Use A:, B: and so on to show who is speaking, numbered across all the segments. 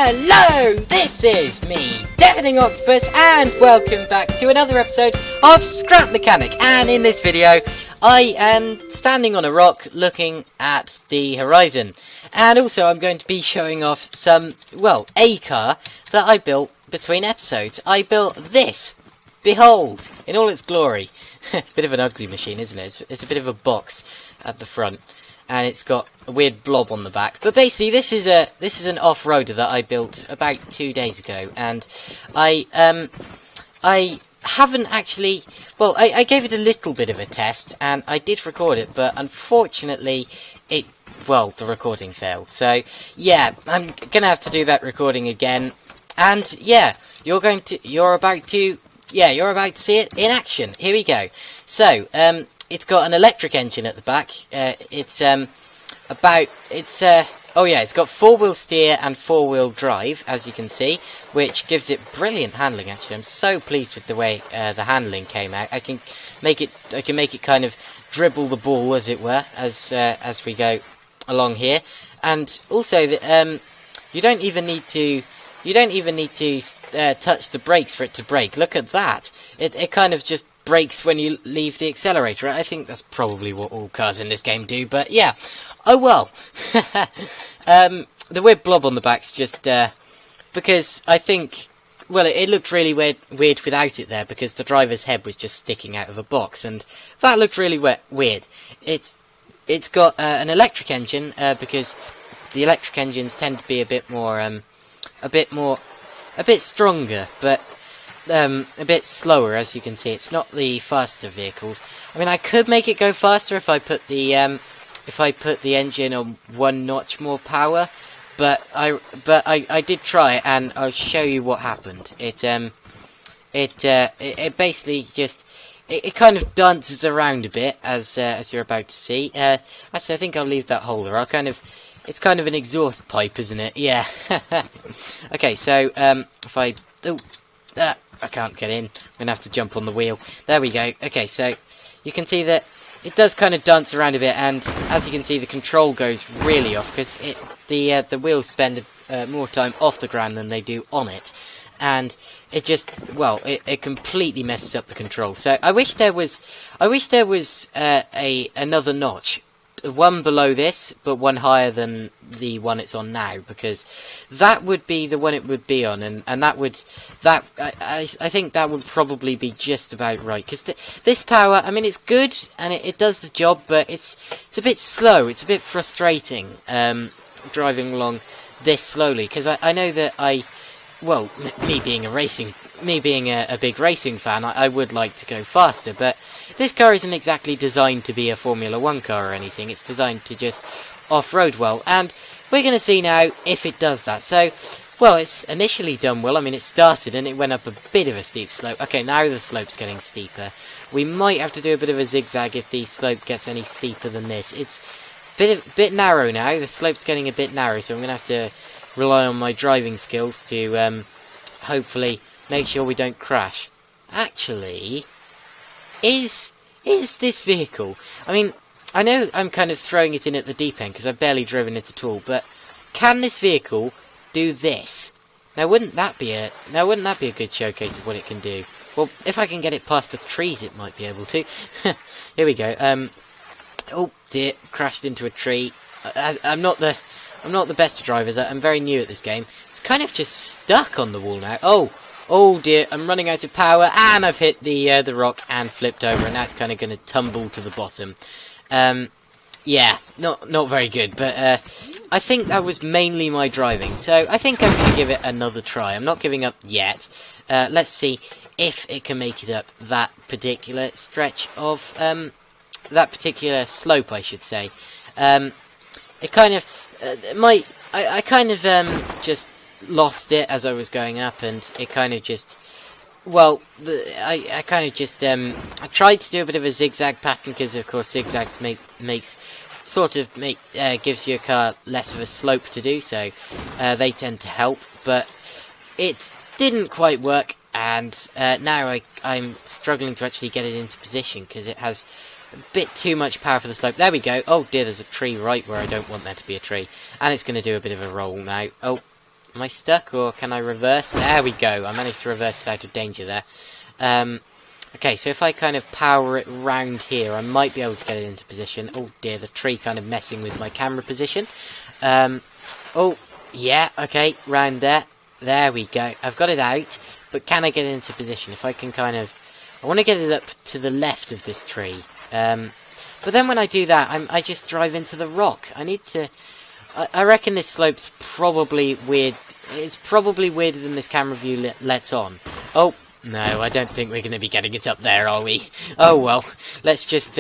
A: Hello, this is me, Deafening Octopus, and welcome back to another episode of Scrap Mechanic. And in this video, I am standing on a rock looking at the horizon. And also I'm going to be showing off a car that I built between episodes. I built this. Behold, in all its glory. Bit of an ugly machine, isn't it? It's a bit of a box at the front. And it's got a weird blob on the back. But basically, this is an off-roader that I built about 2 days ago, and I haven't actually. Well, I gave it a little bit of a test, and I did record it, but unfortunately, the recording failed. So yeah, I'm gonna have to do that recording again. And yeah, you're about to see it in action. Here we go. So it's got an electric engine at the back. It's got 4-wheel steer and 4-wheel drive, as you can see, which gives it brilliant handling. Actually, I'm so pleased with the way the handling came out. I can make it kind of dribble the ball, as it were, as we go along here. And also, you don't even need to touch the brakes for it to brake. Look at that. It kind of just brakes when you leave the accelerator. I think that's probably what all cars in this game do, but yeah. Oh well. The weird blob on the back's just because I think, well, it looked really weird without it there, because the driver's head was just sticking out of a box, and that looked really weird. It's got an electric engine, because the electric engines tend to be a bit stronger, but a bit slower, as you can see. It's not the faster vehicles. I mean, I could make it go faster if I put the engine on 1 notch more power, but I did try it, and I'll show you what happened. It basically just it kind of dances around a bit, as you're about to see. Actually, I think I'll leave that hole there. It's kind of an exhaust pipe, isn't it? Yeah. Okay, so I can't get in. I'm going to have to jump on the wheel. There we go. Okay, so you can see that it does kind of dance around a bit, and as you can see, the control goes really off, because the wheels spend more time off the ground than they do on it, and it just, it completely messes up the control. So I wish there was another notch. One below this, but one higher than the one it's on now, because that would be the one it would be on, and I think that would probably be just about right, because this power, I mean, it's good and it does the job, but it's a bit slow. It's a bit frustrating driving along this slowly, because I know that me being a big racing fan, I would like to go faster, but this car isn't exactly designed to be a Formula 1 car or anything. It's designed to just off-road well, and we're going to see now if it does that. So, it's initially done well. I mean, it started and it went up a bit of a steep slope. Okay, now the slope's getting steeper. We might have to do a bit of a zigzag if the slope gets any steeper than this. It's a bit narrow now. The slope's getting a bit narrow, so I'm going to have to rely on my driving skills to hopefully make sure we don't crash. Actually, is this vehicle, I mean, I know I'm kind of throwing it in at the deep end because I've barely driven it at all, but can this vehicle do this? Now wouldn't that be a good showcase of what it can do? Well, if I can get it past the trees, it might be able to. Here we go. Oh dear, crashed into a tree. I'm not the best of drivers. I'm very new at this game. It's kind of just stuck on the wall now. Oh dear, I'm running out of power, and I've hit the rock and flipped over, and now it's kind of going to tumble to the bottom. Yeah, not very good, but I think that was mainly my driving, so I think I'm going to give it another try. I'm not giving up yet. Let's see if it can make it up that particular stretch of, that particular slope, I should say. It kind of, I kind of just lost it as I was going up, and it kind of just, I tried to do a bit of a zigzag pattern, because of course zigzags gives your car less of a slope to do, so they tend to help, but it didn't quite work, and now I'm struggling to actually get it into position, because it has a bit too much power for the slope. There we go. Oh dear, there's a tree right where I don't want there to be a tree, and it's going to do a bit of a roll now. Oh, Am I stuck, or can I reverse? There we go. I managed to reverse it out of danger there. Okay, so if I kind of power it round here, I might be able to get it into position. Oh dear, the tree kind of messing with my camera position. Oh, yeah, okay, round there. There we go. I've got it out, but can I get it into position? If I can kind of... I want to get it up to the left of this tree. But then when I do that, I just drive into the rock. I need to... I reckon this slope's probably weird. It's probably weirder than this camera view lets on. Oh, no, I don't think we're going to be getting it up there, are we? Oh well, let's just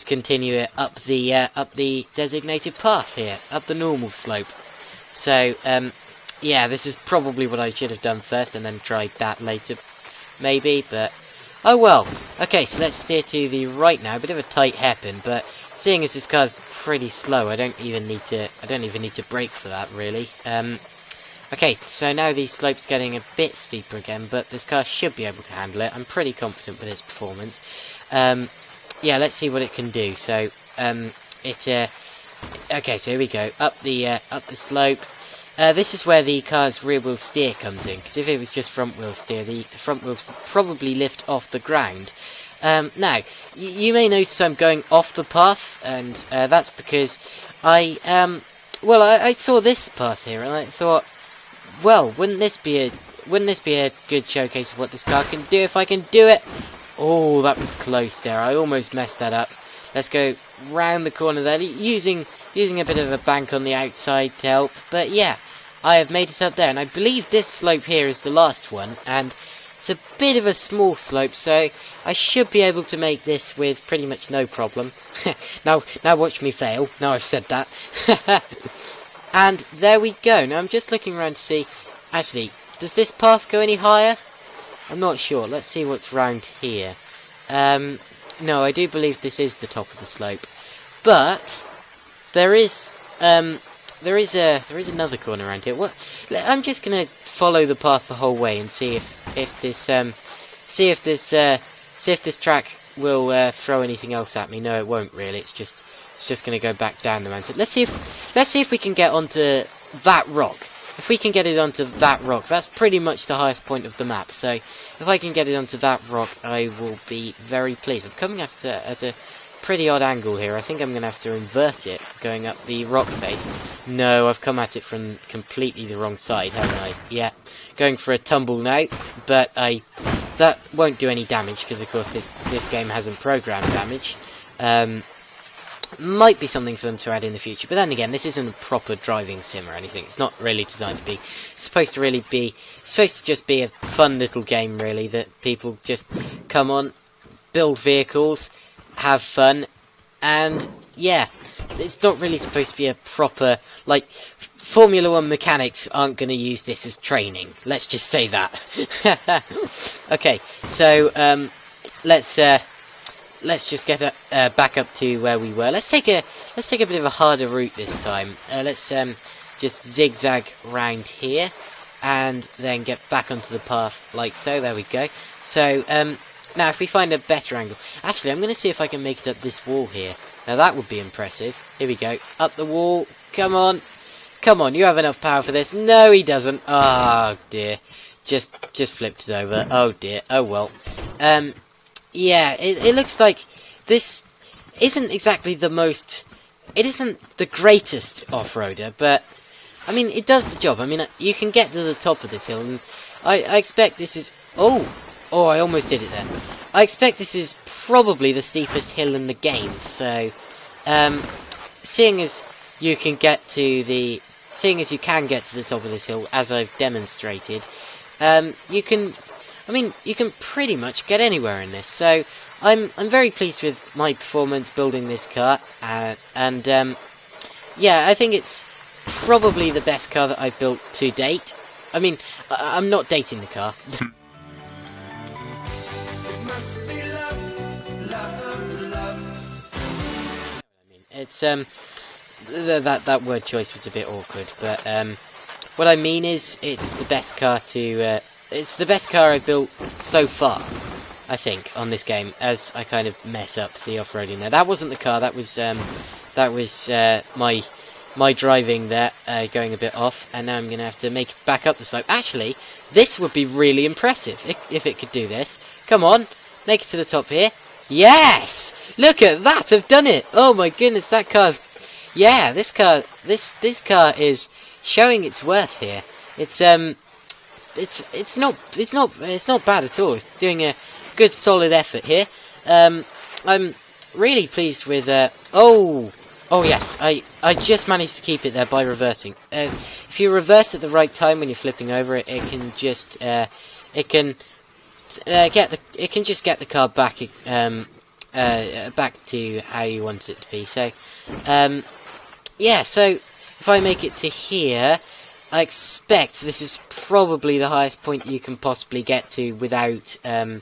A: continue it up the designated path here, up the normal slope. So yeah, this is probably what I should have done first, and then tried that later, maybe. But oh well. Okay, so let's steer to the right now. A bit of a tight hairpin, but seeing as this car's pretty slow, I don't even need to brake for that, really. Okay, so now the slope's getting a bit steeper again, but this car should be able to handle it. I'm pretty confident with its performance. Yeah, let's see what it can do. So, okay, so here we go, up the slope. This is where the car's rear wheel steer comes in, because if it was just front wheel steer, the front wheels would probably lift off the ground. Now, you may notice I'm going off the path, and that's because I saw this path here, and I thought, well, wouldn't this be a good showcase of what this car can do if I can do it? Oh, that was close there. I almost messed that up. Let's go round the corner there, using a bit of a bank on the outside to help. But yeah, I have made it up there, and I believe this slope here is the last one, and it's a bit of a small slope, so I should be able to make this with pretty much no problem. Now watch me fail. Now I've said that. And there we go. Now I'm just looking around to see, actually, does this path go any higher? I'm not sure. Let's see what's round here. No, I do believe this is the top of the slope. But there is another corner around here. What? I'm just gonna follow the path the whole way and see if this track will throw anything else at me. No, it won't really. It's just going to go back down the mountain. Let's see if we can get onto that rock. If we can get it onto that rock, that's pretty much the highest point of the map. So if I can get it onto that rock, I will be very pleased. I'm coming at a pretty odd angle here. I think I'm going to have to invert it, going up the rock face. No, I've come at it from completely the wrong side, haven't I? Yeah, going for a tumble now, but that won't do any damage, because of course this game hasn't programmed damage. Might be something for them to add in the future, but then again, this isn't a proper driving sim or anything. It's not really designed to be. It's supposed to just be a fun little game, really, that people just come on, build vehicles, have fun, and yeah, it's not really supposed to be a proper, like, Formula 1 mechanics aren't going to use this as training. Let's just say that. Okay, so let's just get back up to where we were. Let's take a bit of a harder route this time. Let's just zigzag round here, and then get back onto the path like so. There we go. So now if we find a better angle, actually I'm going to see if I can make it up this wall here. Now that would be impressive. Here we go, up the wall. Come on, you have enough power for this. No, he doesn't. Oh dear, just flipped it over. Oh dear. Oh well. Yeah, it looks like this isn't exactly the most... It isn't the greatest off-roader, but, I mean, it does the job. I mean, you can get to the top of this hill, and I expect this is... Oh, I almost did it there. I expect this is probably the steepest hill in the game, so... seeing as you can get to the top of this hill, as I've demonstrated, you can pretty much get anywhere in this. So I'm very pleased with my performance building this car, and yeah, I think it's probably the best car that I've built to date. I mean, I'm not dating the car. It's that word choice was a bit awkward, but what I mean is it's the best car I've built so far, I think, on this game, as I kind of mess up the off-roading there. That wasn't the car, that was my driving there going a bit off, and now I'm going to have to make it back up the slope. Actually, this would be really impressive if it could do this. Come on, make it to the top here. Yes! Look at that, I've done it! Oh my goodness, that car's... Yeah, this car is showing its worth here. It's not bad at all. It's doing a good solid effort here. I'm really pleased with oh yes, I just managed to keep it there by reversing. If you reverse at the right time when you're flipping over it, it can just it can just get the car back back to how you want it to be. So yeah, so if I make it to here, I expect this is probably the highest point you can possibly get to without a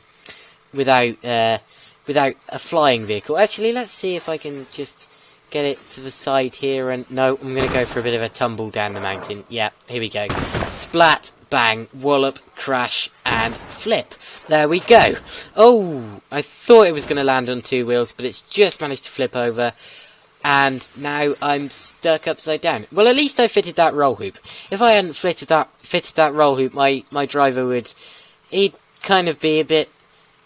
A: flying vehicle. Actually, let's see if I can just get it to the side here. And no, I'm going to go for a bit of a tumble down the mountain. Yeah, here we go. Splat, bang, wallop, crash, and flip. There we go. Oh, I thought it was going to land on two wheels, but it's just managed to flip over. And now I'm stuck upside down. Well, at least I fitted that roll hoop. If I hadn't fitted that roll hoop, my driver he'd kind of be a bit,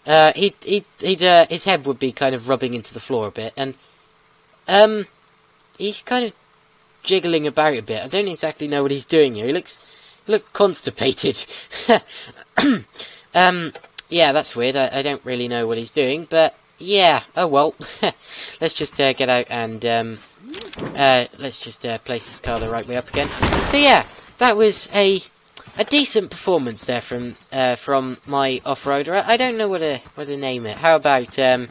A: his head would be kind of rubbing into the floor a bit, and he's kind of jiggling about a bit. I don't exactly know what he's doing here. He looks constipated. Yeah, that's weird. I don't really know what he's doing, but yeah, oh well. Let's just get out and let's just place this car the right way up again. So yeah, that was a decent performance there from my off-roader. I don't know what to name it. How about the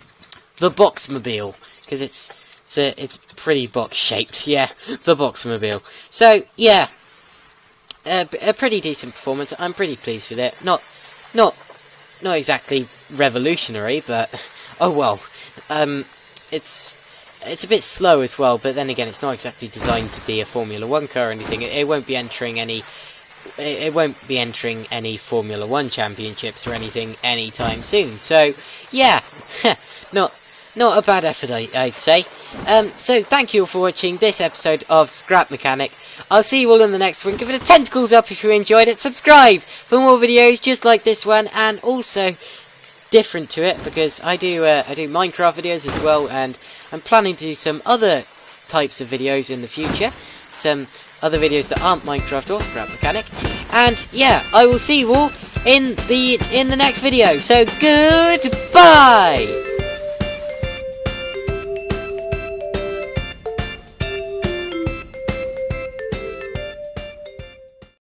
A: Boxmobile? Because it's pretty box shaped. Yeah, the Boxmobile. So yeah, a pretty decent performance. I'm pretty pleased with it. Not exactly revolutionary, but oh well. It's a bit slow as well, but then again, it's not exactly designed to be a Formula 1 car or anything. It won't be entering any. It won't be entering any Formula 1 championships or anything anytime soon. So yeah, not a bad effort, I'd say. So thank you all for watching this episode of Scrap Mechanic. I'll see you all in the next one. Give it a tentacles up if you enjoyed it. Subscribe for more videos just like this one, and also different to it, because I do Minecraft videos as well, and I'm planning to do some other types of videos in the future, some other videos that aren't Minecraft or Scrap Mechanic. And yeah, I will see you all in the next video. So goodbye.